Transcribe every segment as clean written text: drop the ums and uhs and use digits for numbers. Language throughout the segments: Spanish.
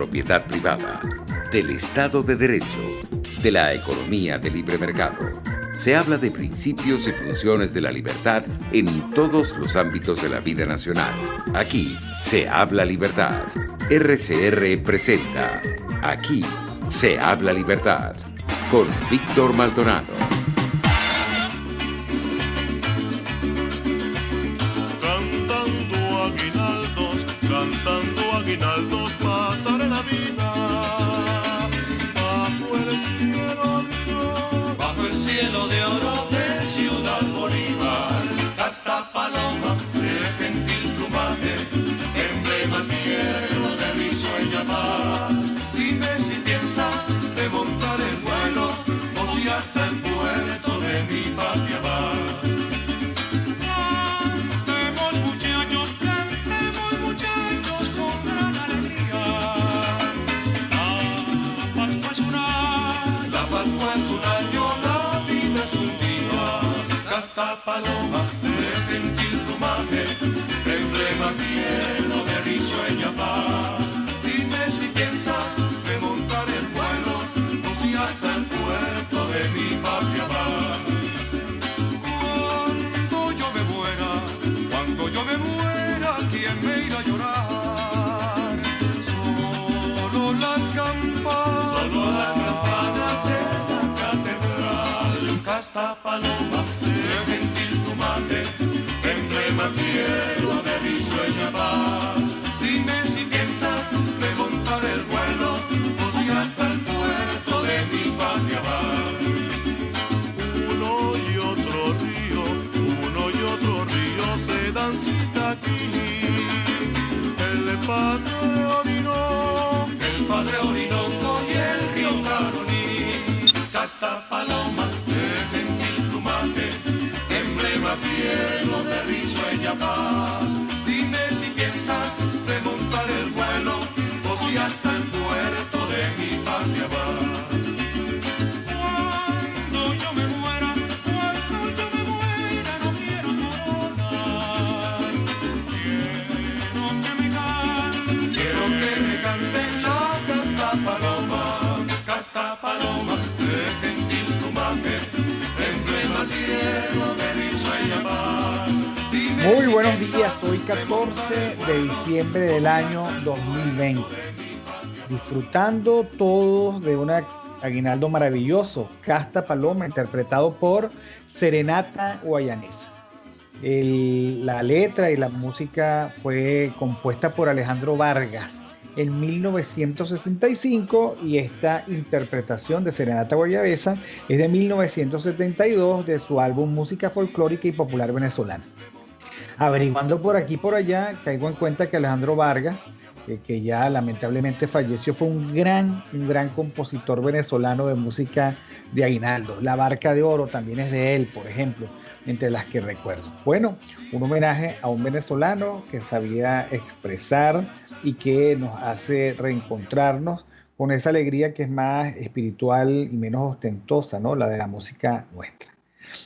propiedad privada, del Estado de Derecho, de la economía de libre mercado. Se habla de principios y funciones de la libertad en todos los ámbitos de la vida nacional. Aquí se habla libertad. RCR presenta Aquí se habla libertad con Víctor Maldonado. Cantando aguinaldos pasaré la vida bajo el cielo de oro de Ciudad Bolívar. Casta paloma de gentil plumaje, emblema tierno de risueña paz. Dime si piensas de montar el vuelo o si hasta el puerto de mi patria vas. Paloma de gentil plumaje, emblema tierno de risueña paz. Dime si piensas de montar el vuelo o si hasta el puerto de mi patria vas. Cuando yo me muera, ¿quién me irá a llorar? Solo las campanas de la catedral. Casta paloma, emblema tierno de risueña paz. Dime si piensas de montar el vuelo o si hasta el puerto de mi patria vas. Uno y otro río se dan cita aquí. El padre Orinoco y el río Caroní. Casta paloma de gentil plumaje, emblema tierno de risueña paz. Dime si piensas de montar el vuelo o si hasta el puerto de mi patria vas. Cuando yo me muera, no quiero coronas. Quiero que me canten la casta paloma de gentil plumaje, emblema tierno de risueña paz. Muy buenos días, hoy 14 de diciembre del año 2020. Disfrutando todos de un aguinaldo maravilloso, Casta Paloma, interpretado por Serenata Guayanesa. La letra y la música fue compuesta por Alejandro Vargas en 1965 y esta interpretación de Serenata Guayanesa es de 1972 de su álbum Música Folclórica y Popular Venezolana. Averiguando por aquí y por allá, caigo en cuenta que Alejandro Vargas, que ya lamentablemente falleció, fue un gran compositor venezolano de música de aguinaldo. La Barca de Oro también es de él, por ejemplo, entre las que recuerdo. Bueno, un homenaje a un venezolano que sabía expresar y que nos hace reencontrarnos con esa alegría que es más espiritual y menos ostentosa, ¿no? La de la música nuestra.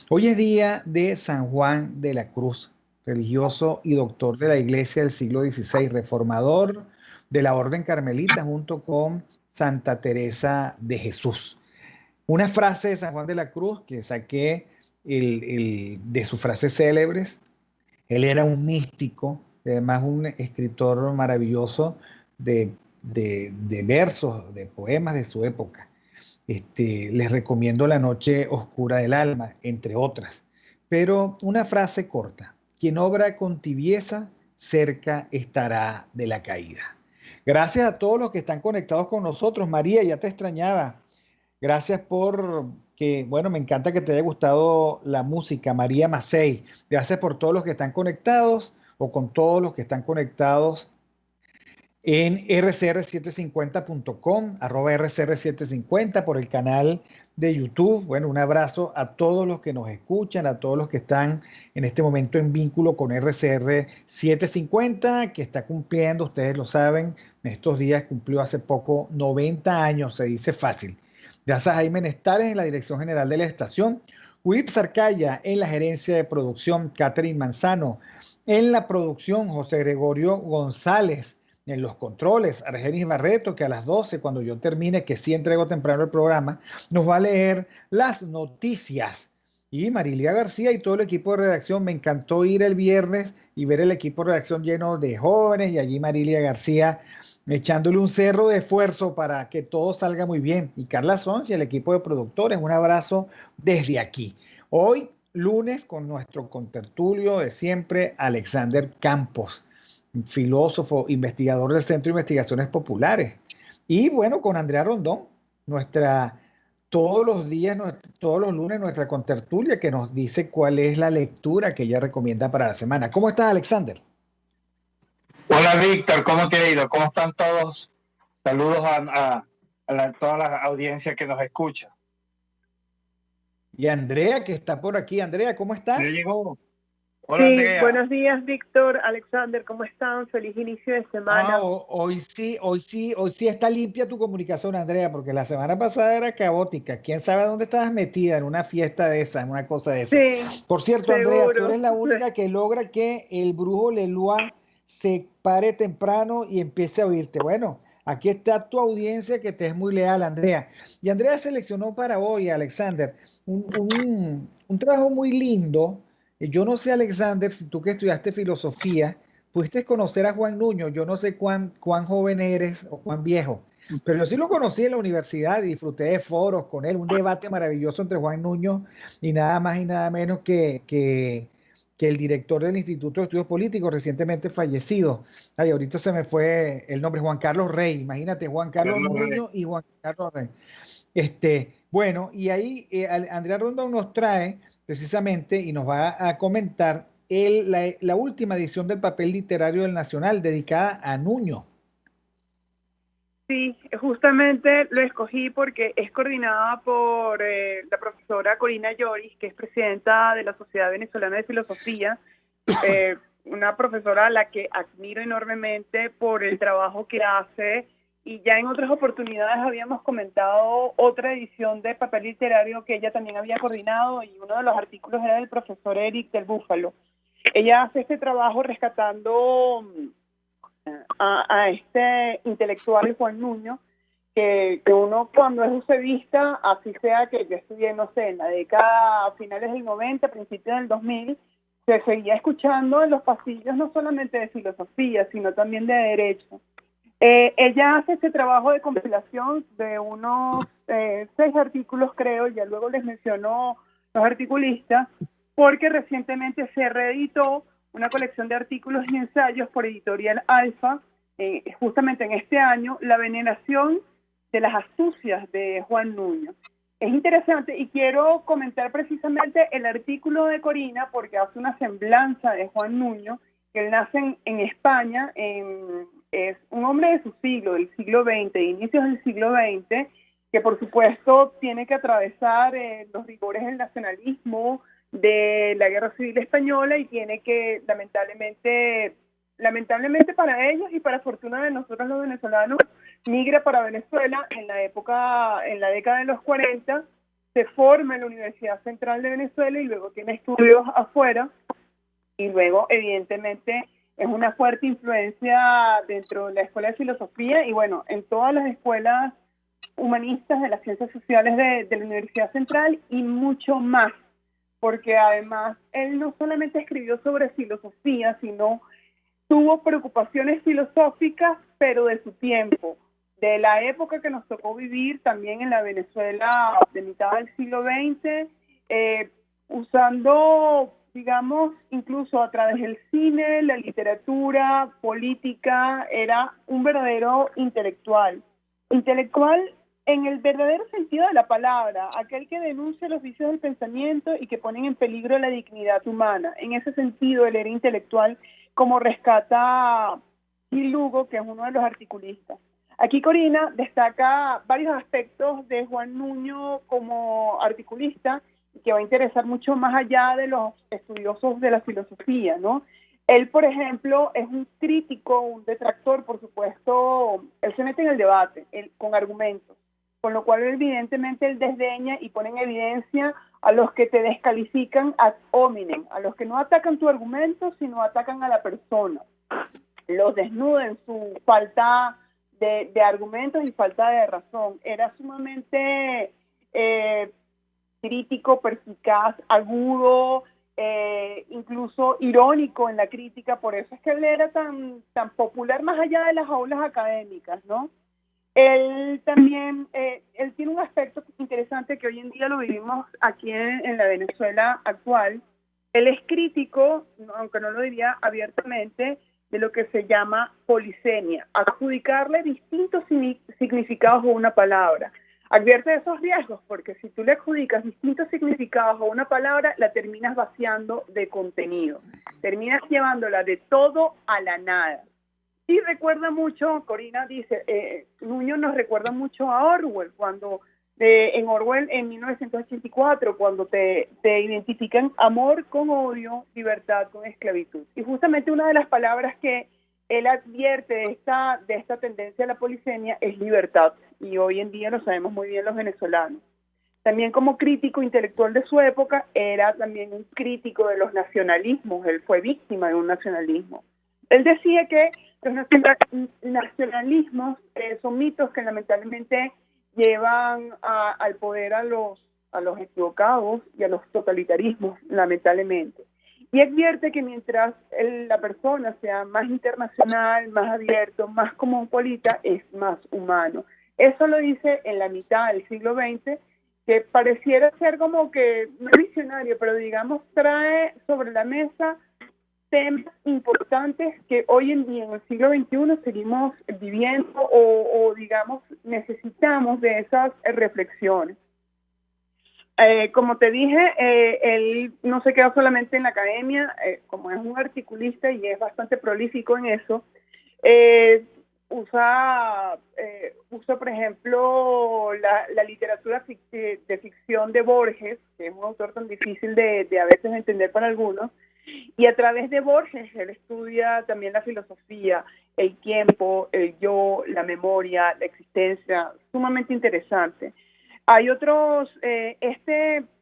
Hoy es día de San Juan de la Cruz, religioso y doctor de la Iglesia del siglo XVI, reformador de la Orden Carmelita junto con Santa Teresa de Jesús. Una frase de San Juan de la Cruz que saqué de sus frases célebres. Él era un místico, además un escritor maravilloso de versos, de poemas de su época. Les recomiendo La noche oscura del alma, entre otras. Pero una frase corta: quien obra con tibieza, cerca estará de la caída. Gracias a todos los que están conectados con nosotros. María, ya te extrañaba. Gracias me encanta que te haya gustado la música. María Macei, gracias por todos los que están conectados o con todos los que están conectados en rcr750.com, @rcr750 por el canal de YouTube. Bueno, un abrazo a todos los que nos escuchan, a todos los que están en este momento en vínculo con RCR750, que está cumpliendo, ustedes lo saben, en estos días cumplió hace poco 90 años, se dice fácil. Gracias a Jaime Nestares en la dirección general de la estación, Wilip Sarcaya en la gerencia de producción, Catherine Manzano en la producción, José Gregorio González en los controles, Argenis Barreto, que a las 12, cuando yo termine, que sí entrego temprano el programa, nos va a leer las noticias. Y Marilia García y todo el equipo de redacción, me encantó ir el viernes y ver el equipo de redacción lleno de jóvenes y allí Marilia García echándole un cerro de esfuerzo para que todo salga muy bien. Y Carla Sons y el equipo de productores, un abrazo desde aquí. Hoy, lunes, con nuestro contertulio de siempre, Alexander Campos, filósofo, investigador del Centro de Investigaciones Populares. Y bueno, con Andrea Rondón, nuestra, todos los días, todos los lunes, nuestra contertulia que nos dice cuál es la lectura que ella recomienda para la semana. ¿Cómo estás, Alexander? Hola Víctor, ¿cómo te ha ido? ¿Cómo están todos? Saludos a toda la audiencia que nos escucha. Y Andrea, que está por aquí. Andrea, ¿cómo estás? ¿Ya llegó? Hola Sí, Andrea. buenos días Víctor, Alexander, ¿cómo están? Feliz inicio de semana. Hoy sí está limpia tu comunicación, Andrea, porque la semana pasada era caótica. ¿Quién sabe dónde estabas metida? En una fiesta de esa, en una cosa de esa. Sí, Por cierto, seguro. Andrea, tú eres la única que logra que el brujo Leloir se pare temprano y empiece a oírte. Bueno, aquí está tu audiencia que te es muy leal, Andrea. Y Andrea seleccionó para hoy, Alexander, un trabajo muy lindo. Yo no sé, Alexander, si tú que estudiaste filosofía, pudiste conocer a Juan Nuño. Yo no sé cuán joven eres o cuán viejo, pero yo sí lo conocí en la universidad y disfruté de foros con él, un debate maravilloso entre Juan Nuño y nada más y nada menos que el director del Instituto de Estudios Políticos, recientemente fallecido. Ay, ahorita se me fue el nombre, Juan Carlos Rey. Imagínate, Juan Carlos Nuño y Juan Carlos Rey. Bueno, y ahí Andrea Rondón nos trae precisamente y nos va a comentar la última edición del papel literario del Nacional dedicada a Nuño. Sí, justamente lo escogí porque es coordinada por la profesora Corina Lloris, que es presidenta de la Sociedad Venezolana de Filosofía, una profesora a la que admiro enormemente por el trabajo que hace, y ya en otras oportunidades habíamos comentado otra edición de papel literario que ella también había coordinado, y uno de los artículos era del profesor Eric del Búfalo. Ella hace este trabajo rescatando a este intelectual Juan Nuño, que uno cuando es usevista, así sea que yo estudié, no sé, en la década, a finales del 90, principios del 2000, se seguía escuchando en los pasillos no solamente de filosofía, sino también de derecho. Ella hace este trabajo de compilación de unos 6 artículos, creo, ya luego les menciono los articulistas, porque recientemente se reeditó una colección de artículos y ensayos por Editorial Alfa, justamente en este año, La veneración de las astucias de Juan Nuño. Es interesante y quiero comentar precisamente el artículo de Corina porque hace una semblanza de Juan Nuño, que él nace en España, es un hombre de su siglo, del siglo XX, inicios del siglo XX, que por supuesto tiene que atravesar los rigores del nacionalismo, de la Guerra Civil Española, y tiene que, lamentablemente para ellos y para fortuna de nosotros los venezolanos, migra para Venezuela en la década de los 40, se forma en la Universidad Central de Venezuela y luego tiene estudios afuera, y luego evidentemente es una fuerte influencia dentro de la Escuela de Filosofía y bueno, en todas las escuelas humanistas de las ciencias sociales de la Universidad Central y mucho más, porque además él no solamente escribió sobre filosofía, sino tuvo preocupaciones filosóficas, pero de su tiempo, de la época que nos tocó vivir también en la Venezuela de mitad del siglo XX, usando, digamos, incluso a través del cine, la literatura, política, era un verdadero intelectual. Intelectual en el verdadero sentido de la palabra, aquel que denuncia los vicios del pensamiento y que ponen en peligro la dignidad humana. En ese sentido, él era intelectual, como rescata Gil Lugo, que es uno de los articulistas. Aquí Corina destaca varios aspectos de Juan Nuño como articulista, que va a interesar mucho más allá de los estudiosos de la filosofía, ¿no? Él, por ejemplo, es un crítico, un detractor, por supuesto, él se mete en el debate con argumentos, con lo cual evidentemente él desdeña y pone en evidencia a los que te descalifican ad hominem, a los que no atacan tu argumento, sino atacan a la persona. los desnuda en su falta de argumentos y falta de razón. Era sumamente crítico, perspicaz, agudo, incluso irónico en la crítica. Por eso es que él era tan popular más allá de las aulas académicas, ¿no? Él también, él tiene un aspecto interesante que hoy en día lo vivimos aquí en la Venezuela actual. Él es crítico, aunque no lo diría abiertamente, de lo que se llama polisemia, adjudicarle distintos significados a una palabra. Advierte de esos riesgos, porque si tú le adjudicas distintos significados a una palabra, la terminas vaciando de contenido, terminas llevándola de todo a la nada. Y recuerda mucho, Corina dice, Nuño nos recuerda mucho a Orwell, cuando en Orwell en 1984, cuando te identifican amor con odio, libertad con esclavitud. Y justamente una de las palabras que él advierte de esta tendencia a la polisemia es libertad, y hoy en día lo sabemos muy bien los venezolanos. También como crítico intelectual de su época, era también un crítico de los nacionalismos, él fue víctima de un nacionalismo. Él decía que los nacionalismos son mitos que lamentablemente llevan al poder a los equivocados y a los totalitarismos, lamentablemente. Y advierte que mientras la persona sea más internacional, más abierto, más cosmopolita, es más humano. Eso lo dice en la mitad del siglo XX, que pareciera ser como que no visionario, pero digamos trae sobre la mesa temas importantes que hoy en día, en el siglo XXI, seguimos viviendo o digamos, necesitamos de esas reflexiones. Como te dije, él no se queda solamente en la academia, como es un articulista y es bastante prolífico en eso, usa, por ejemplo, la literatura de ficción de Borges, que es un autor tan difícil de a veces entender para algunos, y a través de Borges él estudia también la filosofía, el tiempo, el yo, la memoria, la existencia, sumamente interesante. Hay otros,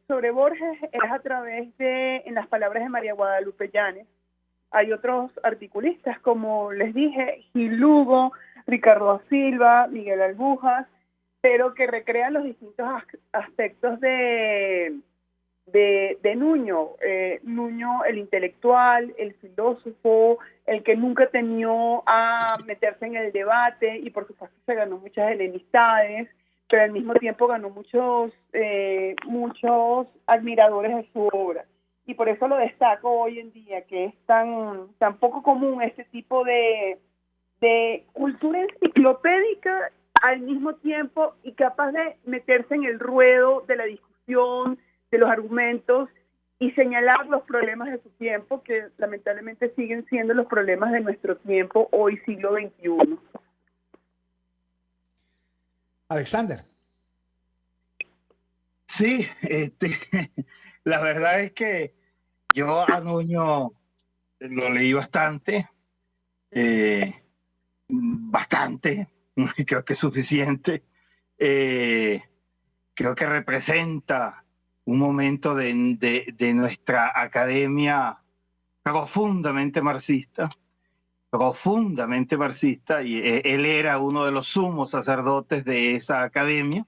sobre Borges es a través de, en las palabras de María Guadalupe Llanes. Hay otros articulistas, como les dije, Gil Lugo, Ricardo Silva, Miguel Albujas, pero que recrean los distintos aspectos de Nuño. Nuño, el intelectual, el filósofo, el que nunca temió a meterse en el debate y por supuesto se ganó muchas enemistades, pero al mismo tiempo ganó muchos admiradores de su obra. Y por eso lo destaco hoy en día, que es tan poco común este tipo de cultura enciclopédica al mismo tiempo y capaz de meterse en el ruedo de la discusión, de los argumentos y señalar los problemas de su tiempo, que lamentablemente siguen siendo los problemas de nuestro tiempo, hoy siglo XXI. Alexander. Sí, la verdad es que yo a Nuño lo leí bastante, creo que es suficiente. Creo que representa un momento de nuestra academia profundamente marxista, y él era uno de los sumos sacerdotes de esa academia.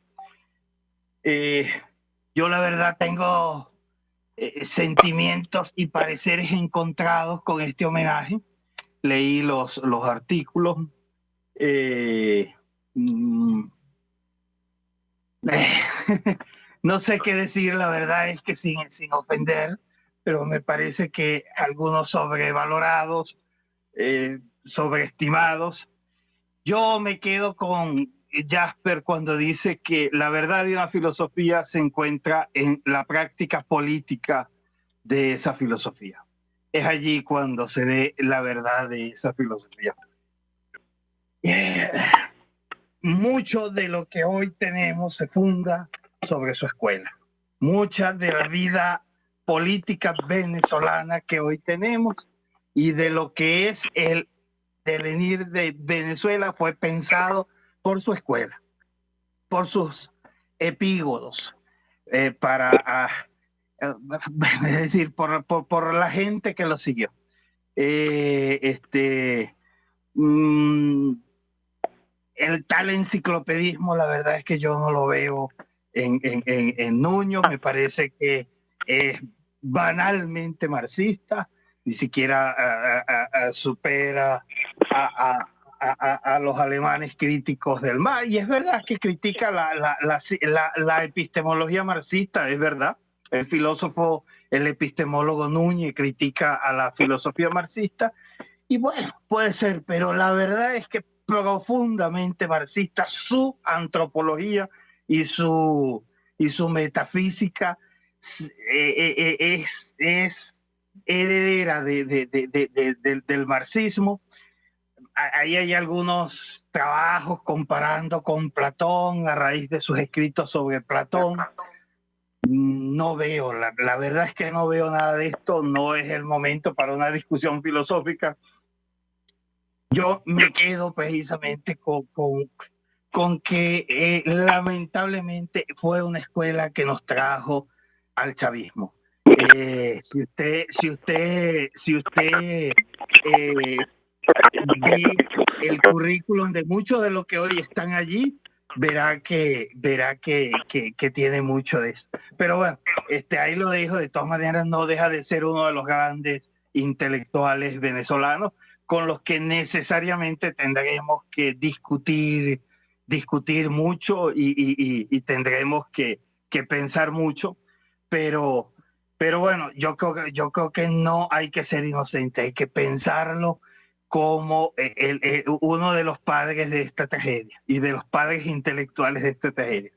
Yo la verdad tengo sentimientos y pareceres encontrados con este homenaje. Leí los artículos. No sé qué decir, la verdad es que sin ofender, pero me parece que algunos sobrevalorados, sobreestimados. Yo me quedo con Jasper cuando dice que la verdad de una filosofía se encuentra en la práctica política de esa filosofía. Es allí cuando se ve la verdad de esa filosofía. Mucho de lo que hoy tenemos se funda sobre su escuela. Mucha de la vida política venezolana que hoy tenemos y de lo que es el devenir de Venezuela fue pensado por su escuela, por sus epígonos, es decir, por la gente que lo siguió. mm, el tal enciclopedismo, la verdad es que yo no lo veo en Nuño. Me parece que es banalmente marxista, ni siquiera supera a los alemanes críticos del mar. Y es verdad que critica la epistemología marxista, es verdad. El filósofo, el epistemólogo Núñez critica a la filosofía marxista. Y bueno, puede ser, pero la verdad es que profundamente marxista, su antropología y su metafísica es heredera del marxismo. Ahí hay algunos trabajos comparando con Platón a raíz de sus escritos sobre Platón. No veo, la verdad es que no veo nada de esto, no es el momento para una discusión filosófica. Yo me quedo precisamente con que lamentablemente fue una escuela que nos trajo al chavismo. Si usted ve el currículum de muchos de los que hoy están allí, verá que tiene mucho de eso. Pero bueno, ahí lo dejo. De todas maneras, no deja de ser uno de los grandes intelectuales venezolanos con los que necesariamente tendremos que discutir mucho y tendremos que pensar mucho, pero bueno, yo creo que no hay que ser inocente, hay que pensarlo como uno de los padres de esta tragedia y de los padres intelectuales de esta tragedia.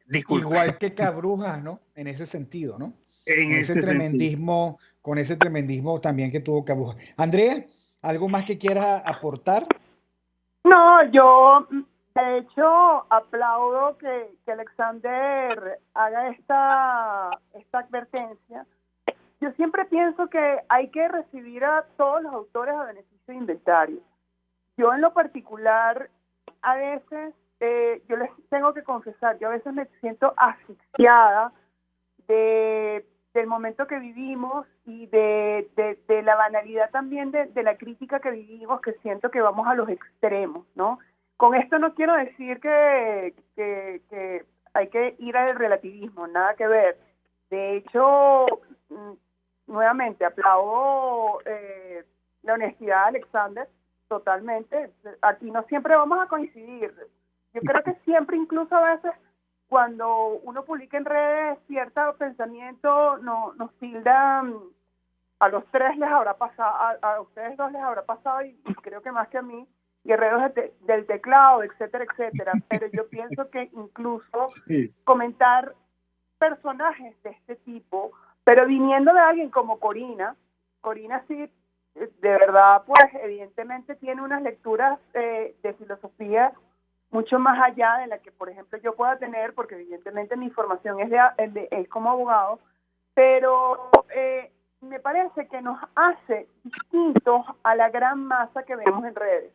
Disculpe. Igual que Cabrujas, ¿no? En ese sentido, ¿no? En ese tremendismo, con ese tremendismo también que tuvo Cabrujas. Andrea, ¿algo más que quieras aportar? No, yo de hecho aplaudo que Alexander haga esta advertencia. Yo siempre pienso que hay que recibir a todos los autores a beneficio de inventario. Yo en lo particular, a veces, yo les tengo que confesar, yo a veces me siento asfixiada del momento que vivimos y de la banalidad también de la crítica que vivimos, que siento que vamos a los extremos, ¿no? Con esto no quiero decir que hay que ir al relativismo, nada que ver. De hecho, nuevamente aplaudo la honestidad de Alexander totalmente. Aquí no siempre vamos a coincidir. Yo creo que siempre, incluso a veces, cuando uno publica en redes cierto pensamiento, nos tildan, a los tres les habrá pasado, a ustedes dos les habrá pasado, y creo que más que a mí, guerreros del teclado, etcétera, etcétera. Pero yo pienso que incluso comentar personajes de este tipo, pero viniendo de alguien como Corina sí, de verdad, pues evidentemente tiene unas lecturas de filosofía mucho más allá de la que, por ejemplo, yo pueda tener, porque evidentemente mi formación es como abogado, pero me parece que nos hace distintos a la gran masa que vemos en redes.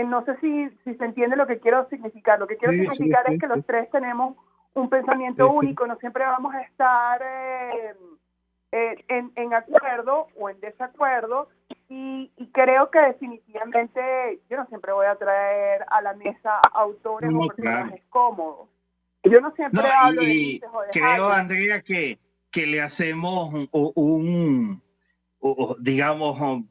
No sé si se entiende lo que quiero significar. Lo que quiero significar es que los tres tenemos un pensamiento único, no siempre vamos a estar en acuerdo o en desacuerdo, y creo que definitivamente yo no siempre voy a traer a la mesa autores o personajes cómodos. Yo no siempre hablo de Nietzsche o de creo, Hayek. Andrea, que le hacemos digamos,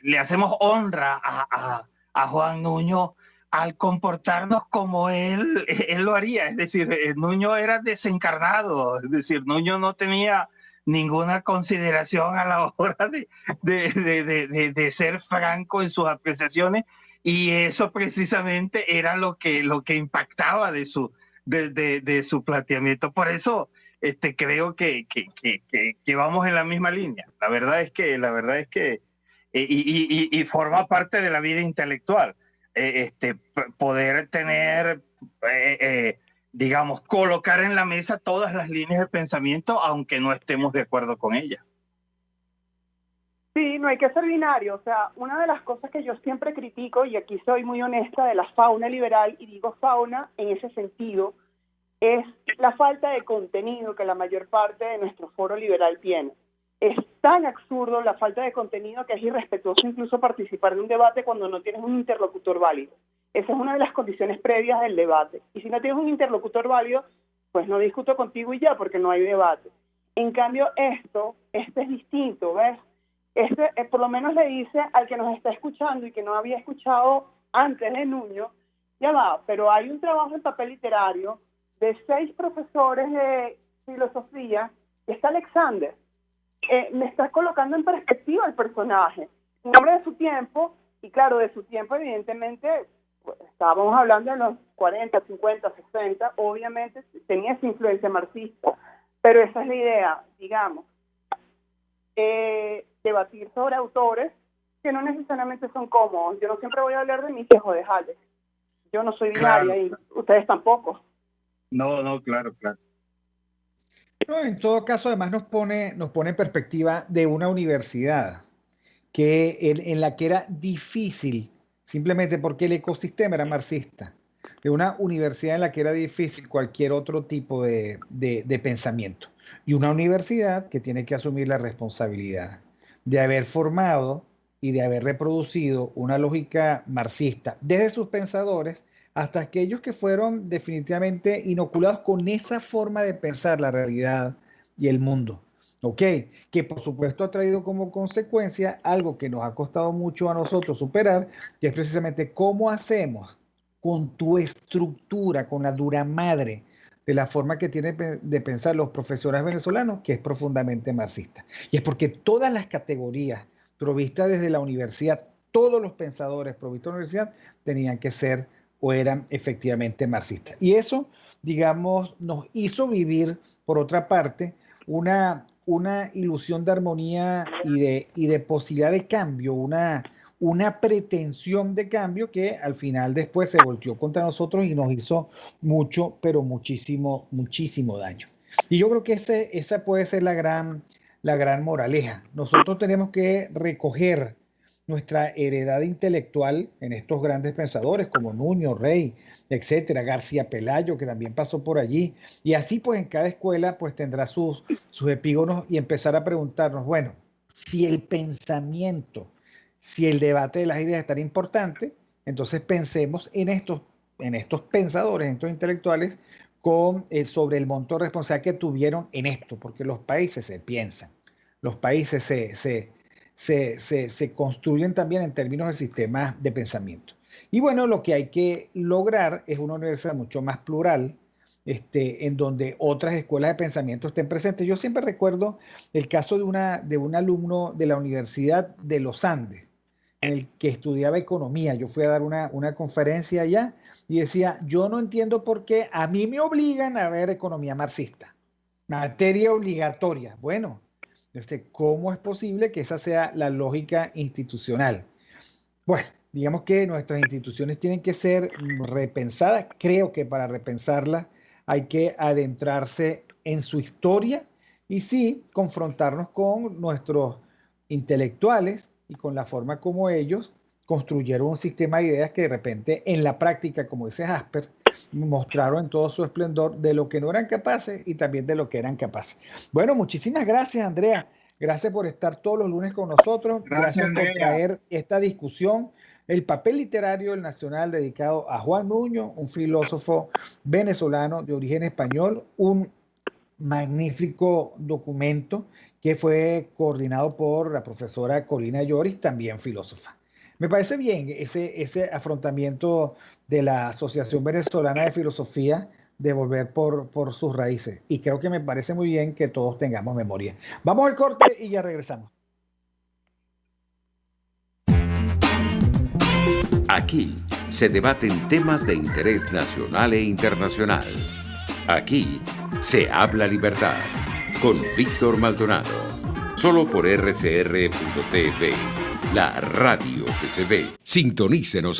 le hacemos honra a Juan Nuño al comportarnos como él lo haría. Es decir, Nuño era desencarnado, es decir, Nuño no tenía ninguna consideración a la hora de ser franco en sus apreciaciones, y eso precisamente era lo que impactaba de su planteamiento. Por eso creo que vamos en la misma línea. La verdad es que y forma parte de la vida intelectual, poder tener, digamos, colocar en la mesa todas las líneas de pensamiento, aunque no estemos de acuerdo con ellas. Sí, no hay que ser binario. O sea, una de las cosas que yo siempre critico, y aquí soy muy honesta, de la fauna liberal, y digo fauna en ese sentido, es la falta de contenido que la mayor parte de nuestro foro liberal tiene. Es tan absurdo la falta de contenido que es irrespetuoso incluso participar de un debate cuando no tienes un interlocutor válido. Esa es una de las condiciones previas del debate. Y si no tienes un interlocutor válido, pues no discuto contigo y ya, porque no hay debate. En cambio, este es distinto, ¿ves? Por lo menos le dice al que nos está escuchando y que no había escuchado antes de Nuño, ya va, pero hay un trabajo en papel literario de 6 profesores de filosofía, y está Alexander. Me está colocando en perspectiva el personaje, un hombre de su tiempo, y claro, de su tiempo evidentemente, pues, estábamos hablando de los 40, 50, 60, obviamente tenía esa influencia marxista, pero esa es la idea, digamos, debatir sobre autores que no necesariamente son cómodos. Yo no siempre voy a hablar de Nietzsche o de Hayek, yo no soy binaria y ustedes tampoco. No, claro. No, en todo caso, además nos pone en perspectiva de una universidad en la que era difícil, simplemente porque el ecosistema era marxista, de una universidad en la que era difícil cualquier otro tipo de pensamiento. Y una universidad que tiene que asumir la responsabilidad de haber formado y de haber reproducido una lógica marxista desde sus pensadores hasta aquellos que fueron definitivamente inoculados con esa forma de pensar la realidad y el mundo. ¿Ok? Que por supuesto ha traído como consecuencia algo que nos ha costado mucho a nosotros superar, que es precisamente cómo hacemos con tu estructura, con la dura madre de la forma que tienen de pensar los profesores venezolanos, que es profundamente marxista. Y es porque todas las categorías provistas desde la universidad, todos los pensadores provistos de la universidad tenían que ser o eran efectivamente marxistas. Y eso, digamos, nos hizo vivir, por otra parte, una ilusión de armonía y de posibilidad de cambio, una pretensión de cambio que al final después se volteó contra nosotros y nos hizo mucho, pero muchísimo daño. Y yo creo que esa puede ser la gran moraleja. Nosotros tenemos que recoger nuestra heredad intelectual en estos grandes pensadores como Nuño, Rey, etcétera, García Pelayo, que también pasó por allí, y así pues en cada escuela pues tendrá sus epígonos y empezar a preguntarnos, bueno, si el pensamiento, si el debate de las ideas es tan importante, entonces pensemos en estos pensadores, en estos intelectuales, sobre el montón de responsabilidad que tuvieron en esto, porque los países se piensan, los países se construyen también en términos de sistemas de pensamiento. Y bueno, lo que hay que lograr es una universidad mucho más plural, en donde otras escuelas de pensamiento estén presentes. Yo siempre recuerdo el caso de un alumno de la Universidad de los Andes, en el que estudiaba economía. Yo fui a dar una conferencia allá y decía, yo no entiendo por qué a mí me obligan a ver economía marxista, materia obligatoria. Bueno, ¿cómo es posible que esa sea la lógica institucional? Bueno, digamos que nuestras instituciones tienen que ser repensadas. Creo que para repensarlas hay que adentrarse en su historia y sí, confrontarnos con nuestros intelectuales y con la forma como ellos construyeron un sistema de ideas que de repente en la práctica, como dice Jasper, mostraron en todo su esplendor de lo que no eran capaces y también de lo que eran capaces. Bueno, muchísimas gracias, Andrea. Gracias por estar todos los lunes con nosotros. Gracias por traer esta discusión. El papel literario del Nacional dedicado a Juan Nuño, un filósofo venezolano de origen español, un magnífico documento que fue coordinado por la profesora Corina Lloris, también filósofa. Me parece bien ese afrontamiento de la Asociación Venezolana de Filosofía de volver por sus raíces. Y creo que me parece muy bien que todos tengamos memoria. Vamos al corte y ya regresamos. Aquí se debaten temas de interés nacional e internacional. Aquí se habla libertad con Víctor Maldonado. Solo por RCR.tv, la radio que se ve. Sintonícenos